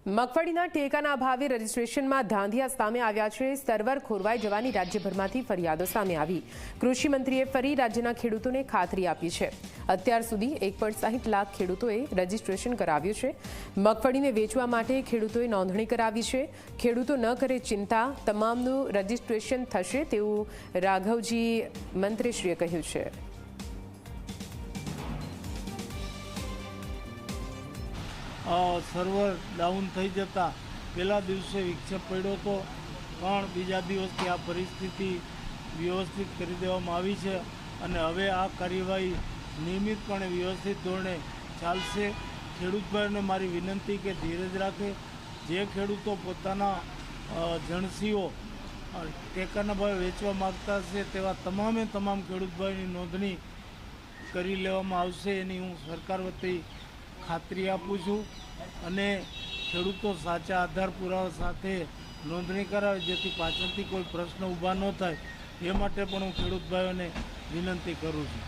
મગફળીના ટેકાના અભાવે રજીસ્ટ્રેશનમાં ધાંધિયા સામે આવ્યા છે। સર્વર ખોરવાઈ જવાની રાજ્યભરમાંથી ફરિયાદો સામે આવી। કૃષિ મંત્રીએ ફરી રાજ્યના ખેડૂતોને ખાતરી આપી છે। અત્યાર સુધી 1.60 લાખ ખેડૂતોએ રજીસ્ટ્રેશન કરાવ્યું છે। મગફળીને વેચવા માટે ખેડૂતોએ નોંધણી કરાવી છે। ખેડૂતો ન કરે ચિંતા, તમામનું રજીસ્ટ્રેશન થશે તેવું રાઘવજી મંત્રીશ્રીએ કહ્યું છે। સર્વર ડાઉન થઈ જતા પહેલા દિવસે વિક્ષેપ પડ્યો હતો, પણ બીજા દિવસથી આ પરિસ્થિતિ વ્યવસ્થિત કરી દેવામાં આવી છે અને હવે આ કાર્યવાહી નિયમિતપણે વ્યવસ્થિત ધોરણે ચાલશે। ખેડૂત ભાઈઓને મારી વિનંતી કે ધીરજ રાખે। જે ખેડૂતો પોતાના જણસીઓ ટેકાના ભાવે વેચવા માગતા હશે તેવા તમામે તમામ ખેડૂત ભાઈની નોંધણી કરી લેવામાં આવશે, એની હું સરકાર વતી ખાતરી આપું છું। અને ખેડૂતો સાચા આધાર પુરાવા સાથે નોંધણી કરાવે જેથી પાછળથી કોઈ પ્રશ્ન ઊભા ન થાય, એ માટે પણ હું ખેડૂત ભાઈઓને વિનંતી કરું છું।